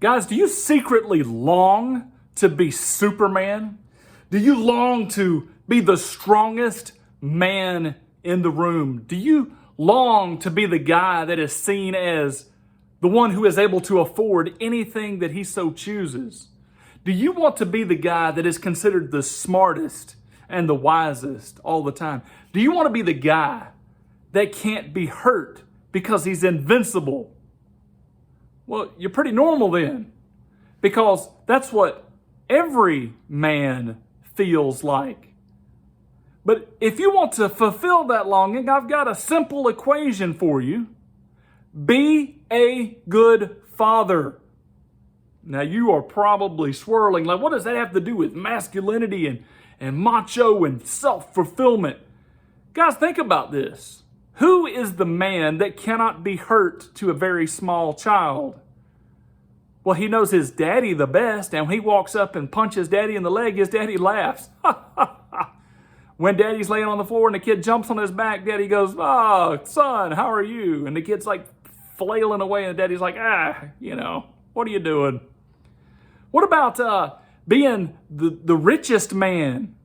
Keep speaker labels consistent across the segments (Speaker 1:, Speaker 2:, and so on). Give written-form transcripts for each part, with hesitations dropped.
Speaker 1: Guys, do you secretly long to be Superman? Do you long to be the strongest man in the room? Do you long to be the guy that is seen as the one who is able to afford anything that he so chooses? Do you want to be the guy that is considered the smartest and the wisest all the time? Do you want to be the guy that can't be hurt because he's invincible? Well, you're pretty normal then, because that's what every man feels like. But if you want to fulfill that longing, I've got a simple equation for you. Be a good father. Now you are probably swirling, like, what does that have to do with masculinity and macho and self-fulfillment? Guys, think about this. Who is the man that cannot be hurt to a very small child? Well, he knows his daddy the best, and when he walks up and punches daddy in the leg, his daddy laughs. When daddy's laying on the floor and the kid jumps on his back, daddy goes, "Oh, son, how are you?" And the kid's like flailing away, and daddy's like, what are you doing? What about being the richest man?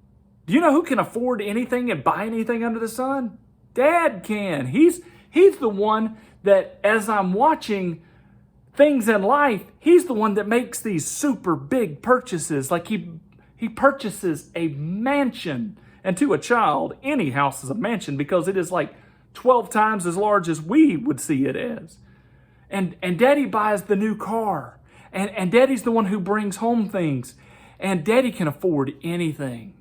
Speaker 1: Do you know who can afford anything and buy anything under the sun? Dad can. He's the one that, as I'm watching things in life, he's the one that makes these super big purchases. Like he purchases a mansion. And to a child, any house is a mansion because it is like 12 times as large as we would see it as. And daddy buys the new car. And daddy's the one who brings home things. And daddy can afford anything.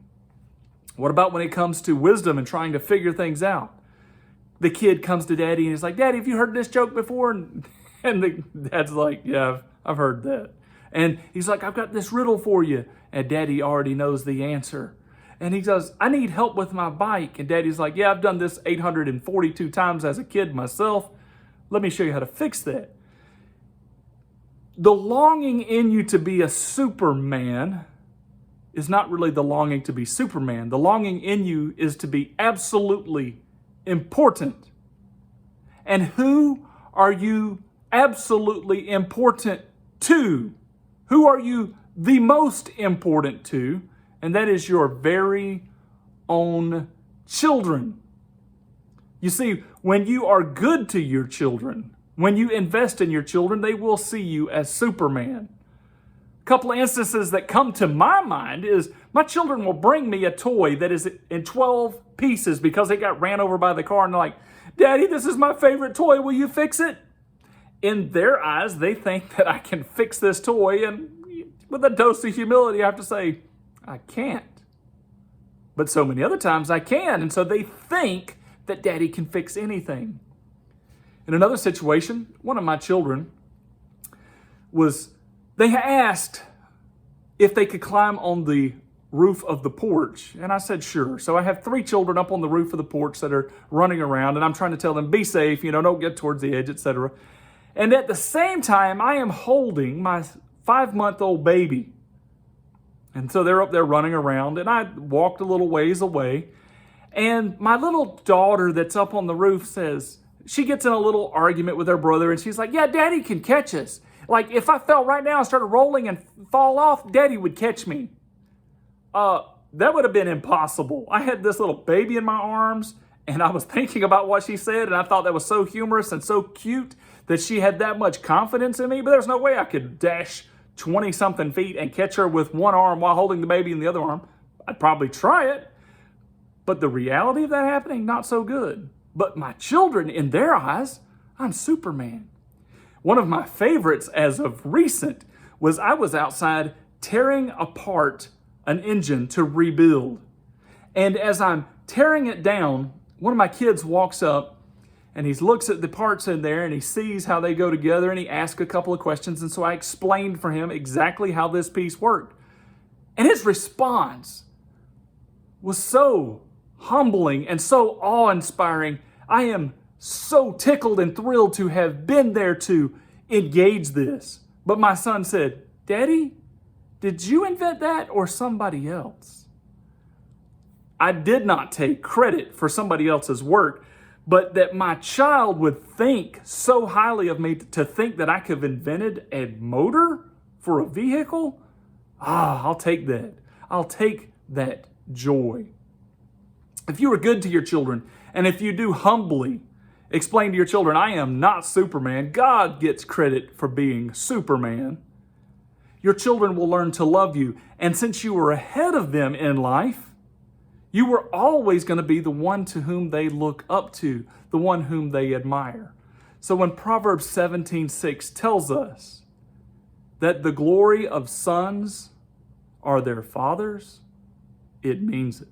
Speaker 1: What about when it comes to wisdom and trying to figure things out? The kid comes to daddy and he's like, "Daddy, have you heard this joke before?" And the dad's like, "Yeah, I've heard that." And he's like, "I've got this riddle for you." And daddy already knows the answer. And he goes, "I need help with my bike." And daddy's like, "Yeah, I've done this 842 times as a kid myself. Let me show you how to fix that." The longing in you to be a Superman is not really the longing to be Superman. The longing in you is to be absolutely important. And who are you absolutely important to? Who are you the most important to? And that is your very own children. You see, when you are good to your children, when you invest in your children, they will see you as Superman. A couple of instances that come to my mind is my children will bring me a toy that is in 12 pieces because they got ran over by the car, and they're like, "Daddy, this is my favorite toy. Will you fix it?" In their eyes, they think that I can fix this toy, and with a dose of humility, I have to say, I can't. But so many other times I can, and so they think that daddy can fix anything. In another situation, one of my children they asked if they could climb on the roof of the porch, and I said sure. So I have 3 children up on the roof of the porch that are running around, and I'm trying to tell them, be safe, don't get towards the edge, etc. And at the same time, I am holding my 5-month-old baby. And so they're up there running around, and I walked a little ways away, and my little daughter that's up on the roof says, she gets in a little argument with her brother, and she's like, "Yeah, daddy can catch us. Like, if I fell right now and started rolling and fall off, daddy would catch me." That would have been impossible. I had this little baby in my arms, and I was thinking about what she said, and I thought that was so humorous and so cute that she had that much confidence in me, but there's no way I could dash 20-something feet and catch her with one arm while holding the baby in the other arm. I'd probably try it, but the reality of that happening, not so good. But my children, in their eyes, I'm Superman. One of my favorites as of recent was I was outside tearing apart an engine to rebuild. And as I'm tearing it down, one of my kids walks up and he looks at the parts in there and he sees how they go together, and he asks a couple of questions. And so I explained for him exactly how this piece worked. And his response was so humbling and so awe-inspiring. I am so tickled and thrilled to have been there to engage this. But my son said, "Daddy, did you invent that or somebody else?" I did not take credit for somebody else's work, but that my child would think so highly of me to think that I could have invented a motor for a vehicle, I'll take that. I'll take that joy. If you are good to your children, and if you do humbly explain to your children, I am not Superman, God gets credit for being Superman, your children will learn to love you. And since you were ahead of them in life, you were always going to be the one to whom they look up to, the one whom they admire. So when Proverbs 17:6 tells us that the glory of sons are their fathers, it means it.